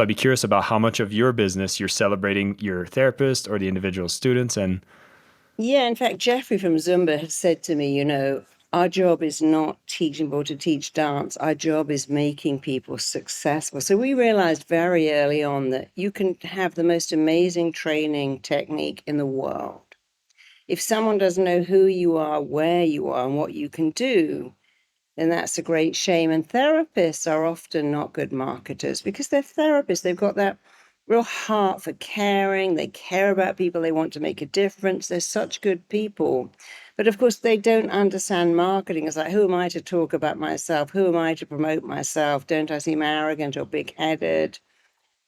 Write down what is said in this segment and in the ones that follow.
So I'd be curious about how much of your business you're celebrating your therapist or the individual students. And Yeah, in fact, Jeffrey from Zumba has said to me, our job is not teaching people to teach dance. Our job is making people successful. So we realized very early on that you can have the most amazing training technique in the world. If someone doesn't know who you are, where you are, and what you can do, then that's a great shame. And therapists are often not good marketers because they're therapists. They've got that real heart for caring. They care about people. They want to make a difference. They're such good people. But of course, they don't understand marketing. It's like, who am I to talk about myself? Who am I to promote myself? Don't I seem arrogant or big-headed?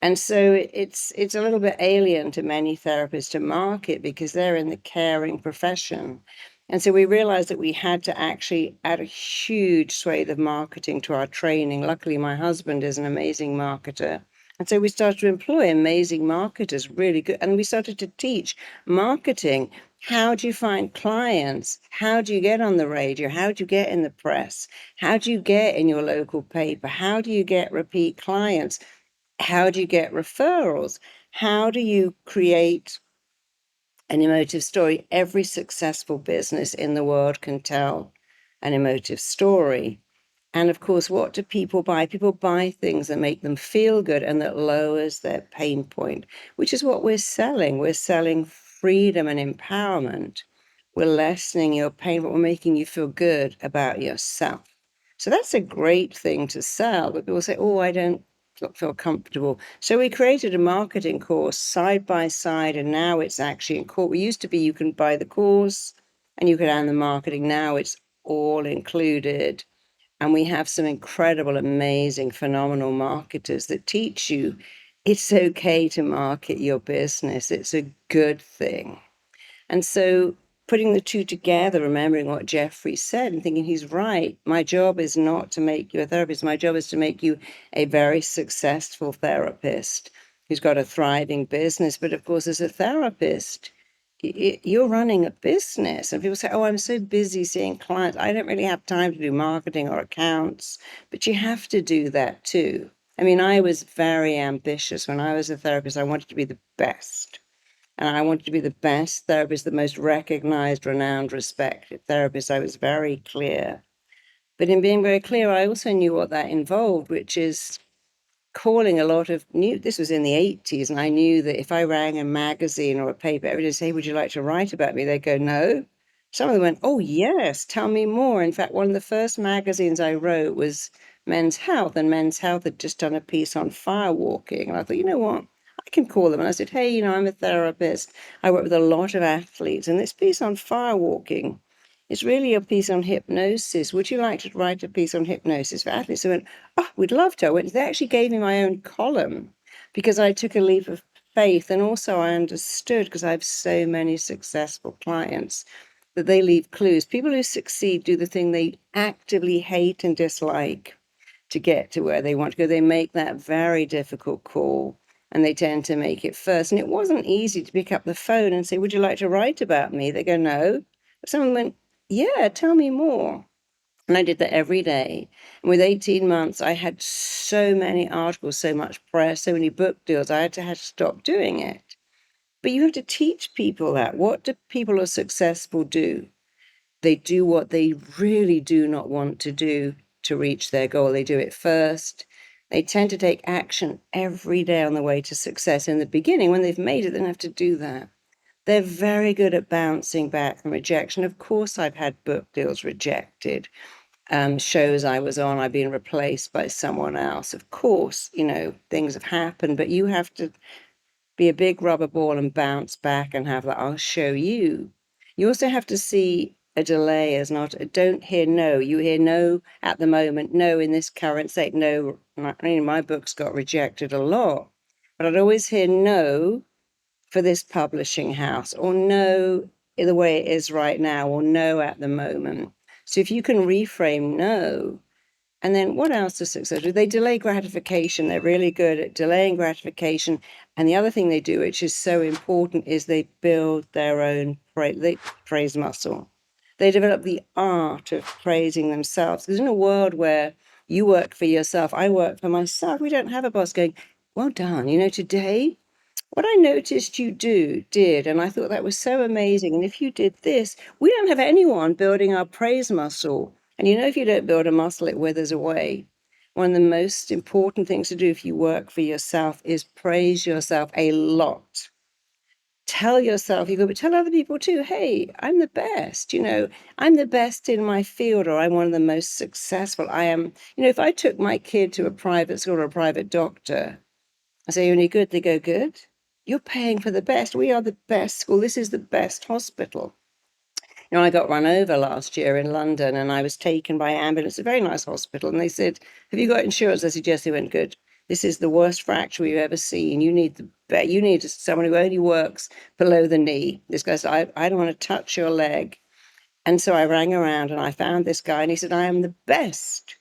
And so it's a little bit alien to many therapists to market because they're in the caring profession. And so we realized that we had to actually add a huge swathe of marketing to our training. Luckily, my husband is an amazing marketer. And so we started to employ amazing marketers, really good. And we started to teach marketing. How do you find clients? How do you get on the radio? How do you get in the press? How do you get in your local paper? How do you get repeat clients? How do you get referrals? How do you create an emotive story? Every successful business in the world can tell an emotive story. And of course, what do people buy? People buy things that make them feel good and that lowers their pain point, which is what we're selling. We're selling freedom and empowerment. We're lessening your pain, but we're making you feel good about yourself. So that's a great thing to sell. But people say, oh, I don't feel comfortable. So we created a marketing course side by side, and now it's actually in court. We used to be you can buy the course and you could earn the marketing. Now it's all included. And we have some incredible, amazing, phenomenal marketers that teach you it's okay to market your business. It's a good thing. And so putting the two together, remembering what Jeffrey said and thinking he's right, my job is not to make you a therapist. My job is to make you a very successful therapist who's got a thriving business. But of course, as a therapist, you're running a business. And people say, oh, I'm so busy seeing clients. I don't really have time to do marketing or accounts. But you have to do that too. I mean, I was very ambitious when I was a therapist. I wanted to be the best. And I wanted to be the best therapist, the most recognized, renowned, respected therapist. I was very clear. But in being very clear, I also knew what that involved, which is calling a lot of new. This was in the 80s, and I knew that if I rang a magazine or a paper, everybody would say, hey, would you like to write about me? They'd go, no. Some of them went, oh, yes, tell me more. In fact, one of the first magazines I wrote was Men's Health, and Men's Health had just done a piece on firewalking. And I thought, you know what? I can call them. And I said, hey, I'm a therapist. I work with a lot of athletes. And this piece on firewalking is really a piece on hypnosis. Would you like to write a piece on hypnosis for athletes? So I went, oh, we'd love to. They actually gave me my own column because I took a leap of faith. And also I understood, because I have so many successful clients, that they leave clues. People who succeed do the thing they actively hate and dislike to get to where they want to go. They make that very difficult call, and they tend to make it first. And it wasn't easy to pick up the phone and say, would you like to write about me? They go, no. But someone went, yeah, tell me more. And I did that every day. And with 18 months, I had so many articles, so much press, so many book deals. I had to stop doing it. But you have to teach people that. What do people who are successful do? They do what they really do not want to do to reach their goal. They do it first. They tend to take action every day on the way to success. In the beginning, when they've made it, they don't have to do that. They're very good at bouncing back from rejection. Of course, I've had book deals rejected. Shows I was on, I've been replaced by someone else. Of course, things have happened, but you have to be a big rubber ball and bounce back and have that, I'll show you. You also have to see a delay as not, don't hear no. You hear no at the moment, no in this current state, no. My books got rejected a lot, but I'd always hear no for this publishing house, or no the way it is right now, or no at the moment. So if you can reframe no, and then what else does success do? They delay gratification. They're really good at delaying gratification. And the other thing they do, which is so important, is they build their own praise muscle. They develop the art of praising themselves. Because in a world where you work for yourself, I work for myself, we don't have a boss going, well done. You know, today, what I noticed you did, and I thought that was so amazing. And if you did this, we don't have anyone building our praise muscle. And you know, if you don't build a muscle, it withers away. One of the most important things to do if you work for yourself is praise yourself a lot. Tell yourself you go, but tell other people too, hey, I'm the best, you know, I'm the best in my field, or I'm one of the most successful. I am, you know, if I took my kid to a private school or a private doctor, I say, you're any good? They go, good. You're paying for the best. We are the best school. This is the best hospital. You know, I got run over last year in London and I was taken by ambulance, a very nice hospital. And they said, have you got insurance? I said, yes. They went, good. This is the worst fracture we've ever seen. You need someone who only works below the knee. This guy said, I don't want to touch your leg. And so I rang around and I found this guy and he said, I am the best.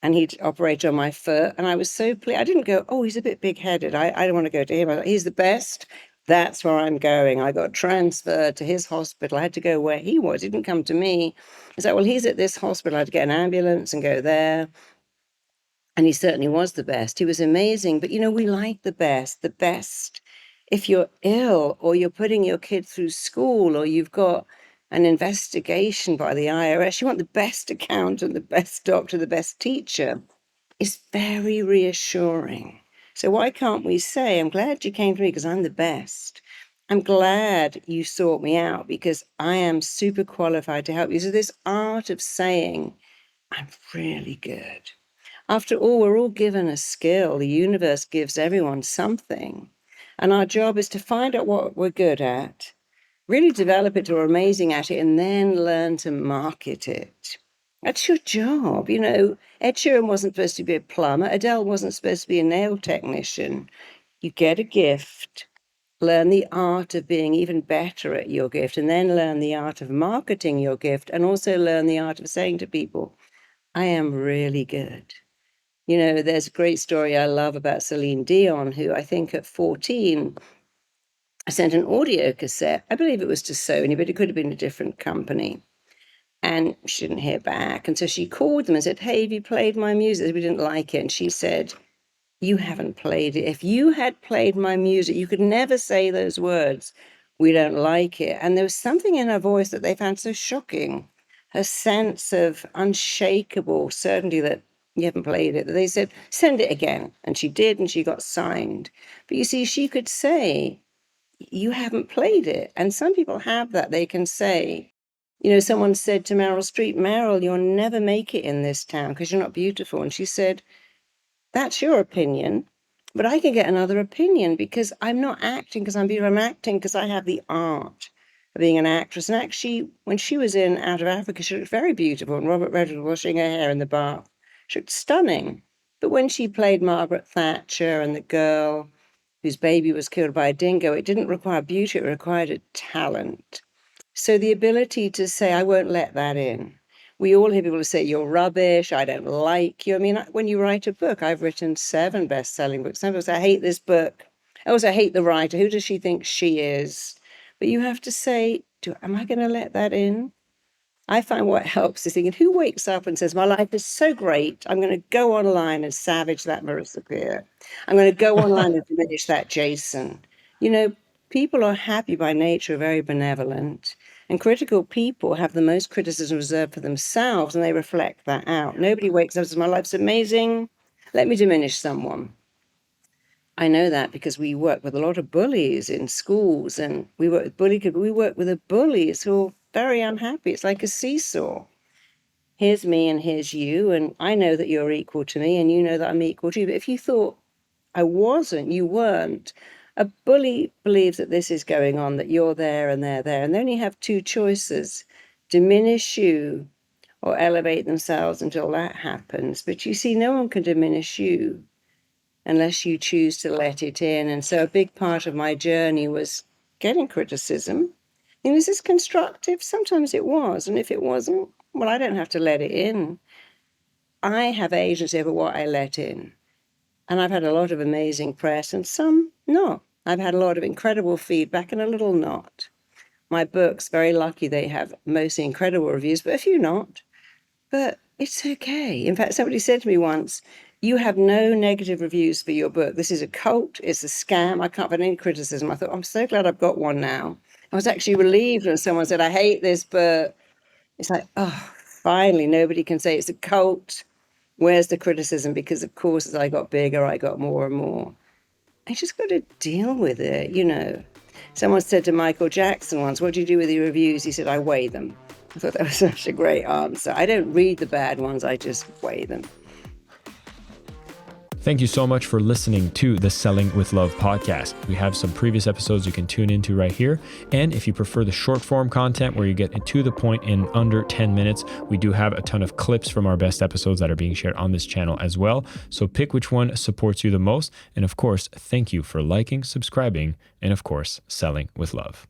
And he'd operate on my foot. And I was so pleased. I didn't go, oh, he's a bit big-headed. I don't want to go to him. I thought, he's the best. That's where I'm going. I got transferred to his hospital. I had to go where he was. He didn't come to me. I said, well, he's at this hospital. I had to get an ambulance and go there. And he certainly was the best. He was amazing. But, you know, we like the best. The best. If you're ill or you're putting your kid through school or you've got an investigation by the IRS, you want the best accountant, the best doctor, the best teacher. It's very reassuring. So why can't we say, I'm glad you came to me because I'm the best. I'm glad you sought me out because I am super qualified to help you. So this art of saying, I'm really good. After all, we're all given a skill. The universe gives everyone something. And our job is to find out what we're good at, really develop it or amazing at it, and then learn to market it. That's your job. You know, Ed Sheeran wasn't supposed to be a plumber. Adele wasn't supposed to be a nail technician. You get a gift, learn the art of being even better at your gift, and then learn the art of marketing your gift, and also learn the art of saying to people, I am really good. You know, there's a great story I love about Celine Dion, who I think at 14 I sent an audio cassette. I believe it was to Sony, but it could have been a different company. And she didn't hear back. And so she called them and said, hey, have you played my music? We didn't like it. And she said, you haven't played it. If you had played my music, you could never say those words. We don't like it. And there was something in her voice that they found so shocking. Her sense of unshakable certainty that you haven't played it. That they said, send it again. And she did, and she got signed. But you see, she could say, you haven't played it. And some people have that. They can say, you know, someone said to Meryl Streep, Meryl, you'll never make it in this town because you're not beautiful. And she said, that's your opinion, but I can get another opinion because I'm not acting because I'm beautiful. I'm acting because I have the art of being an actress. And actually, when she was in Out of Africa, she looked very beautiful. And Robert Redford washing her hair in the bath, she looked stunning. But when she played Margaret Thatcher and the girl whose baby was killed by a dingo, it didn't require beauty, it required a talent. So the ability to say, I won't let that in. We all hear people say, you're rubbish, I don't like you. I mean, when you write a book, I've written 7 best-selling books. Some people say, I hate this book. I also hate the writer. Who does she think she is? But you have to say, am I going to let that in? I find what helps is thinking, who wakes up and says, my life is so great, I'm going to go online and savage that Marisa Peer. I'm going to go online and diminish that Jason. You know, people are happy by nature, very benevolent. And critical people have the most criticism reserved for themselves, and they reflect that out. Nobody wakes up and says, my life's amazing, let me diminish someone. I know that because we work with a lot of bullies in schools, and we work with we work with the bullies who are very unhappy. It's like a seesaw. Here's me and here's you, and I know that you're equal to me, and you know that I'm equal to you. But if you thought I wasn't, you weren't. A bully believes that this is going on, that you're there and they're there, and they only have 2 choices: diminish you or elevate themselves until that happens. But you see, no one can diminish you unless you choose to let it in. And so a big part of my journey was getting criticism. And is this constructive? Sometimes it was. And if it wasn't, well, I don't have to let it in. I have agency over what I let in. And I've had a lot of amazing press and some not. I've had a lot of incredible feedback and a little not. My books, very lucky, they have mostly incredible reviews, but a few not. But it's okay. In fact, somebody said to me once, you have no negative reviews for your book. This is a cult. It's a scam. I can't find any criticism. I thought, I'm so glad I've got one now. I was actually relieved when someone said, I hate this book. It's like, oh, finally, nobody can say it's a cult. Where's the criticism? Because, of course, as I got bigger, I got more and more. I just got to deal with it, you know. Someone said to Michael Jackson once, what do you do with your reviews? He said, I weigh them. I thought that was such a great answer. I don't read the bad ones, I just weigh them. Thank you so much for listening to the Selling with Love podcast. We have some previous episodes you can tune into right here. And if you prefer the short form content where you get to the point in under 10 minutes, we do have a ton of clips from our best episodes that are being shared on this channel as well. So pick which one supports you the most. And of course, thank you for liking, subscribing, and of course, selling with love.